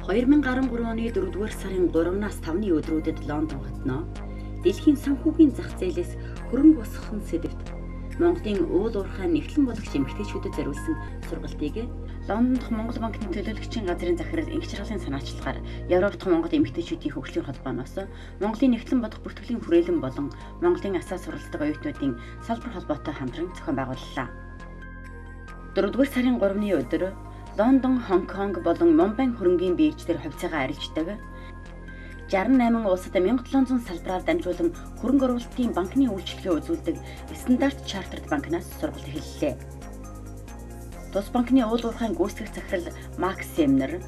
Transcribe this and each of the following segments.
2013 оны 4-р сарын 3-наас 5-ны өдрүүдэд Лондон хотноо дэлхийн санхүүгийн зах зээлээс хөрөнгө босгох сэдвт Монголын уул уурхай нэгтлэн болгох эмэгтэйчүүдэд зориулсан сургалтыг Лондон дахь Монгол банкны төлөөлөгчийн газрын захирал Инх Чаргалын санаачлагаар Европ дахь Монгол эмэгтэйчүүдийн хөгжлийн холбооноос Монголын нэгтлэн бодох бүртгэлийн хүрээлэн болон Монголын асаа суралцдаг оюутнуудын салбар холбоотой хамтран зохион байгууллаа. 4-р сарын 3-ны өдөр Лондон, Хонконг болон Мумбай хөрөнгийн бирждэр хувьцаагаа арилждаг 68 улсад 1700 салбараар дамжуулан хөрөнгө оруулалтын банкны үйлчилгээ үзүүлдэг Стандарт Чартерд банкнаас сургалт эхэллээ. Тус банкны уул уурхайн гүйцэтгэх захирал Макс Семнер,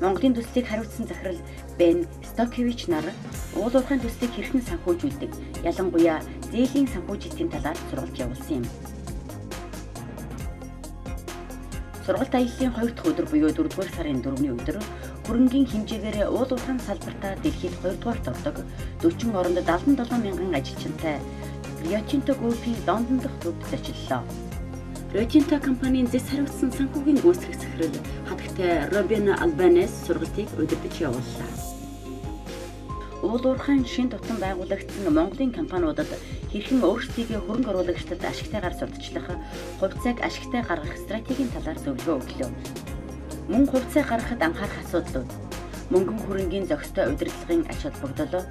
Монголын төслийг хариуцсан захирал Бен Стокевич нар уул уурхайн төслийг хэрхэн санхүүжүүлдэг, ялангуяа зээлийн санхүүжилтийн талаар сургалт явуулсан юм. Сургалт аяллаа 2 дахь өдөр буюу 4-р сарын 4-ний өдөр хөрөнгийн хэмжээгээр уул уурхайн салбартаа дэлхийд 2-дугаарт ордог 40 оронд 77 мянган ажилчинтай Rio Tinto Group-ийн Лондон дахь төвд зочлоо. Rio Tinto компанийн зэс хариуцсан санхүүгийн гүйцэтгэх захирал хатагтай Робин Албанес сургалтыг удирдах явууллаа. Уул уурхайн шин тутам байгуулагдсан Монголын компаниудад хэрхэн өөрсдийгөө хөрөнгө оруулагчдад ашигтайгаар сурталчлах, хувьцааг ашигтай гаргах стратегийн талаар зөвлөгөө өглөө. Мөн хувьцаа гаргахад анхаарах асуудлууд, мөнгөн хөрөнгийн зохистой удирдлагын ач холбогдол,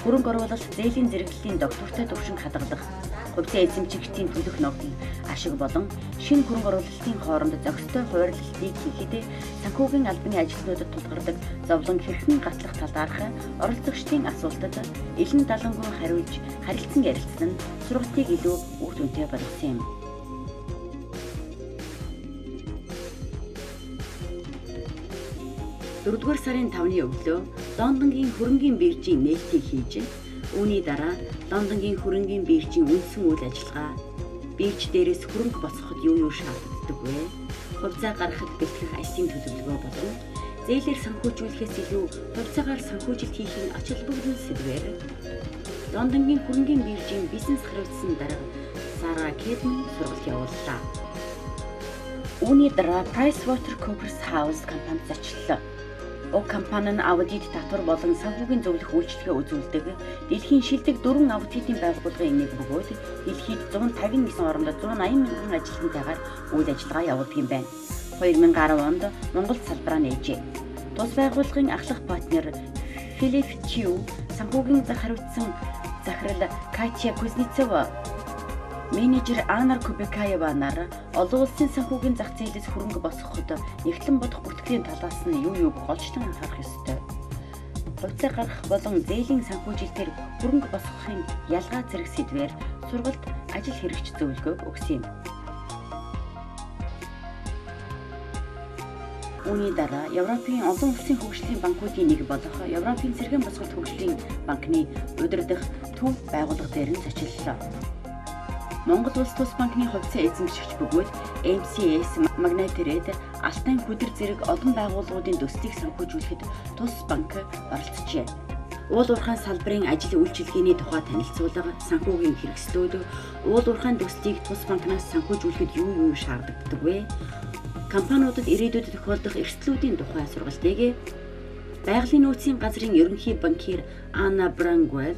хөрөнгө оруулалт зээлийн зэрэглэлийн доктортой төвшинг хадгалах, хувьцаа эзэмшигчдийн төлөх ногдол, ашиг болон шинэ хөрөнгө оруулалтын хооронд зохистой хуваарлалтыг хийхэд санхүүгийн албаны ажилтнуудад тулгардаг зовлон хэрхэн гатлах талаарх оролцогчдын асуултад элен далангуй хариулж харилцан ярилцсан нь сургалтыг илүү үр дүнтэй болгосон юм. Дөрөвдүгээр сарын 5-ны өглөө Лондонгийн хөрөнгийн биржийн нээлтийг хийж, үүний дараа Лондонгийн хөрөнгийн биржийн үндсэн үйл ажиллагаа бирж дээрээс хөрөнгө босгоход юу шаарддаг вэ? Хувьцаа гаргахад бэлтгэх ажлын төлөвлөгөө болон зээлээр санхүүжүүлэхээс илүү хувьцаагаар санхүүжилт хийхин ач холбогдол сэдвээр Лондонгийн хөрөнгийн биржийн бизнес хариуцсан дарга Сара Кэдман сургалт явууллаа. Үүний дараа PricewaterhouseCoopers компанид зочлоо. Уг компани нь аудит татвар болон санхүүгийн зөвлөх үйлчилгээ үзүүлдэг дэлхийн шилдэг 4 аудитын байгууллагын нэг бөгөөд дэлхийд 159 оронд 180 мянган ажилтнтайгаар үйл ажиллагаа явуулдаг юм байна. 2010 онд Монгол салбараа нээжээ. Тус байгууллагын ахлах партнер Philip Chu, санхүүгийн хариуцсан захирал Катя Кузнецова, менежер Анна Кубекаева нар олон улсын санхүүгийн зах зээлээс хөрөнгө босгоход нэгтлэн бодох бүртгэлийн талаас нь юуг голчлон анхаарах ёстой. Хувьцаа гаргах болон зээлийн санхүүжилтээр хөрөнгө босгохын ялгаа зэрэг сэдвээр сургалт ажил хэрэгч зөвлөгөөг өгсөн юм. Үүний дараа Европын олон улсын хөгжлийн банкуудын нэг болох Европын цэргийн босголт хөгжлийн банкны удирдах төв байгууллага дээр нь зочлоо. Монгол Улс тус банкны хувьцаа эзэмшигч бөгөөд MCS Magnetrade Алтай хүдэр зэрэг олон байгууллагуудын төслийг санхүүжүүлэхэд тус банк оролцжээ. Уул уурхайн салбарын ажил үйлчилгээний тухай танилцуулга, санхүүгийн хэрэгслүүд, уул уурхайн төслийг тус банкнаас санхүүжүүлэхэд юу шаарддаг вэ? Компаниудад ирээдүйд тохиолдох эрсдлүүдийн тухай сургалтыг Байгалийн нөөцийн газрын ерөнхий банкир Анна Брангвелл,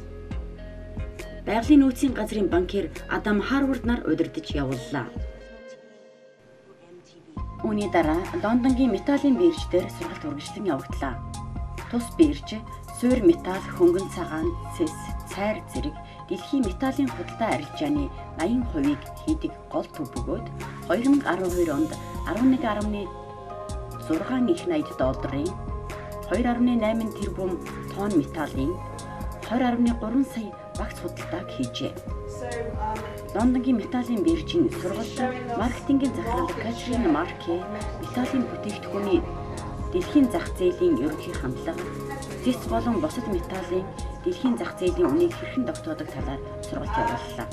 Байгалийн нөөцийн газрын банкир Адам Харвард нар удирдах явууллаа. Үүний дараа Лондонгийн металлын бирж дээр сургалт үргэлжлэн явагдлаа. Тус бирж суур металл, хөнгөн цагаан, цэс, цайр зэрэг дэлхийн металлын худалдаа арилжааны 80%-ийг хийдэг гол төв бөгөөд 2012 онд 11.6 их найд долларын 2.8 тэрбум тонн металлын 20.3 сая багц худалдааг хийжээ. Лондонгийн металлын биржийн сургалт маркетингийн захирал Катрин Марке металлын бүтээгдэхүүний дэлхийн зах зээлийн ерөнхий хамтлага, зэс болон бусад металлын дэлхийн зах зээлийн үнийг хэрхэн тогтоодог талаар сургалт явууллаа.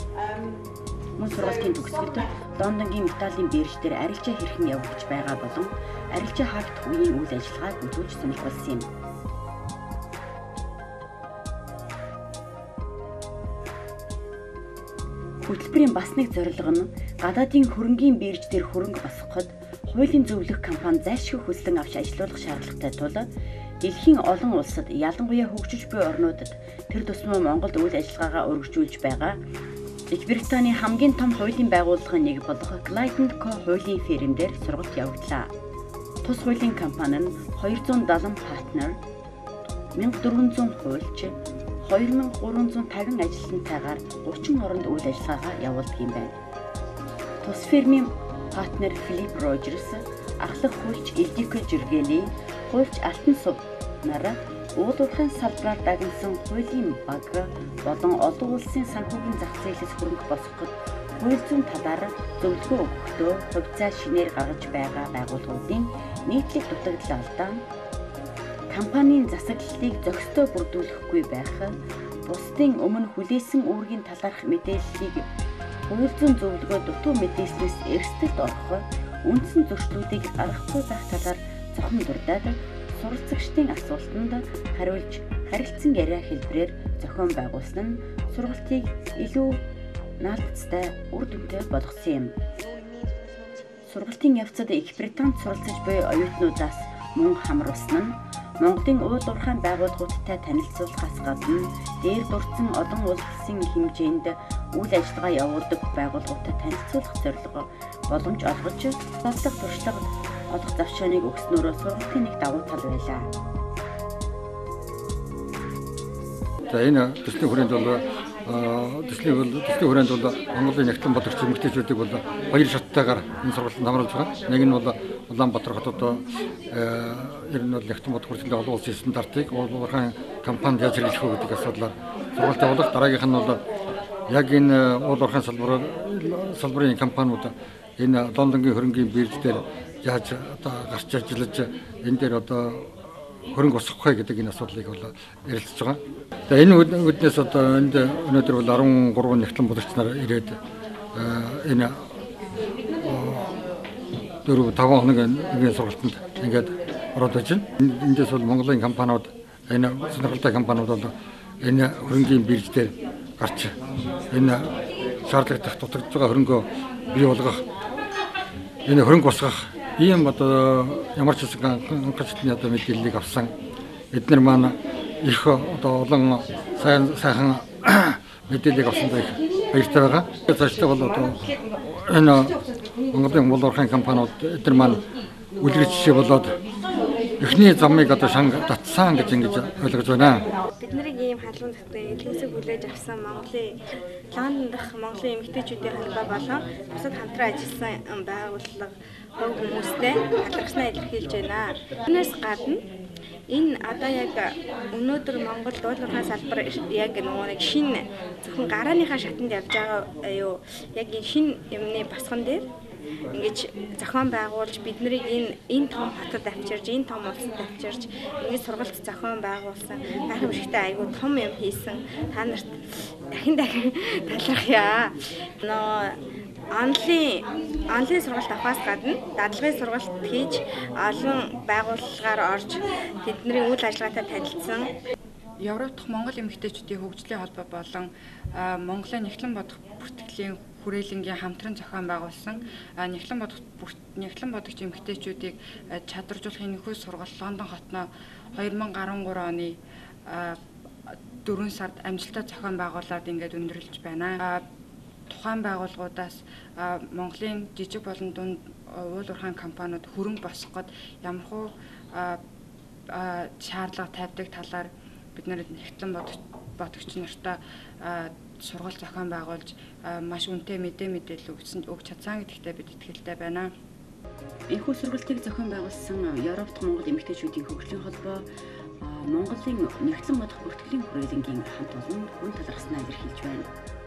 Мөн сургалтын төгсгөлд Лондонгийн металлын бирж дээр арилжаа хэрхэн явагдаж байгаа болон арилжаа хаагдах үеийн үйл ажиллагааг үзүүлж сонирхолсон юм. Хөтөлбөрийн бас нэг зорилго нь гадаадын хөрөнгийн бирж дээр хөрөнгө босгоход хуулийн зөвлөх компани зайлшгүй хөлтөн авч ажилуулах шаардлагатай тул дэлхийн олон улсад ялангуяа хөгжиж буй орнуудад тэр тусмаа Монголд үйл ажиллагаагаа өргөжүүлж байгаа Их Британий хамгийн том хуулийн байгууллагын нэг болох Clayton Co хуулийн фирмээр сургалт явууллаа. Тус хуулийн компани нь 270 партнер, 1400 хуульч, 2350 ажилтнтайгаар 30 оронд үйл ажиллагаагаа явуулдаг юм байна. Тус фирмийн партнер Филипп Рожерс, ахлах хуульч Ildiko Жиргэний, хуульч Алтан Сув нараа уулуурхайн салбараар дагнасан хуулийн баг болон олон улсын санхүүгийн зах зээлээс хөрөнгө босгоход хууль зүйн талаар зөвлөгөө өгөхдөө хувьцаа шинээр гаргаж байгаа байгууллагуудын нийтлэг дутагдал алдаан, компанийн засаглалыг зохистой бүрдүүлэхгүй байх, бусдын өмнө хүлээсэн үүргийн талаарх мэдээллийг хууль зүйн зөвлөгөө дутуу мэдээлснээс эрсдэлд орох, үндсэн зөрчлүүдийг гаргахгүй байх талаар зохин дурдаад суралцагчдын асуултанд хариулж харилцан яриа хэлбэрээр зохион байгуулсан нь сургалтыг илүү наалтцтай үр дүнтэй болгосон юм. Сургалтын явцад Их Британд суралцаж буй оюутнуудаас мөн хамруулсан нь Монголын уул уурхайн байгууллагуудтай танилцуулахаас гадна дээр дурдсан олон улсын хэмжээнд үйл ажиллагаа явуулдаг байгууллагуудтай танилцуулах зорилго боломж олгож бодлого туршлага олох завшааныг өгснөөрөө сургалтын нэг давуу тал байлаа. За энэ төслийн хүрээнд бол Монголын нягтлан бодогч эмэгтэйчүүдийг бол хоёр шаттайгаар энэ сургалтанд хамруулж байгаа. Нэг нь бол Улаанбаатар хотод ер нь бол нягтлан бодох хүртэл олон улсын стандартыг уулуурхайн компанид яаж хэрэгжих вэ гэдэг асуудлаар сургалт явуулах. Дараагийнх нь бол яг энэ уулуурхайн салбарын компаниуд энэ Лондонгийн хөрөнгийн бирж дээр яаж гарч ажиллаж энэ дээр хөрөнгө босгох вэ гэдэг энэ асуудлыг бол ярилцж байгаа. Тэгээ энэ үднээс энд өнөөдөр бол 13 нягтлан бодогч нар ирээд энэ 4-5 хоногийн сургалтанд ингээд ороод байж байна. Эндээс бол Монголын компаниуд энэ сонирхолтой компаниуд бол энэ хөрөнгийн бирж дээр гарч энэ шаардлагатай дутагдж байгаа хөрөнгөө бий болгох, энэ хөрөнгө босгох ийм ямар ч хэсэг анхаарчны мэдээллийг авсан эдгээр маань их олон сайхан мэдээллийг авсан байх баяртай байгаа. Цаашдаа бол энэ Монголын уулуурхайн компаниуд эдгээр маань үлгэр жишээ болоод эхний замыг шанг татсан гэж ингэж ойлгож байна. Бид нарыг ийм халуун татварын илүүсийг хүлээж авсан Лондон дахь Монголын эмэгтэйчүүдийн холбоо болон бусад хамтран ажилласан байгууллага хүмүүстэй талархснаа илэрхийлж байна. Түүнээс гадна энэ одоо яг өнөөдөр Монгол уулуурхайн салбар яг нэг шинэ зөвхөн гарааныхаа шатанд явж байгаа юу? Яг энэ шинэ юмны босгон дээр ингэж зохион байгуулж бид нарыг энэ том хотод авчирж, энэ том улсад авчирж ингэж сургалт зохион байгуулсан гайхамшигтай айгүй том юм хийсэн та нарт дахин талархъя. Онлайн сургалт авахаас гадна дадлагын сургалт хийж олон байгууллагаар орж тэдний үйл ажиллагаатай танилцсан. Европ дахь Монгол эмэгтэйчүүдийн хөгжлийн холбоо болон Монголын нягтлан бодох бүртгэлийн хүрээлэнгийн хамтран зохион байгуулсан нягтлан бодогч эмэгтэйчүүдийг чадваржуулахын нөхөд сургалт Лондон хотноо 2013 оны 4 сард амжилттай зохион байгуулад ингээд өндөрлөж байна. Тухайн байгууллагуудаас Монголын жижиг болон дунд уулуурхайн компаниуд хөрөнгө босгоход ямархуу шаардлага тавьдаг талаар бид нар нягтлан бодогч нартай сургалт зохион байгуулж маш үнэтэй мэдээлэл өгч чадсан гэдэгтээ бид итгэлтэй байна. Энэхүү сургалтыг зохион байгуулсан Европ дахь Монгол эмэгтэйчүүдийн хөгжлийн холбоо Монголын нягтлан бодох бүртгэлийн хүрээлэнгийн хамт олон хүн талархснаа илэрхийлж байна.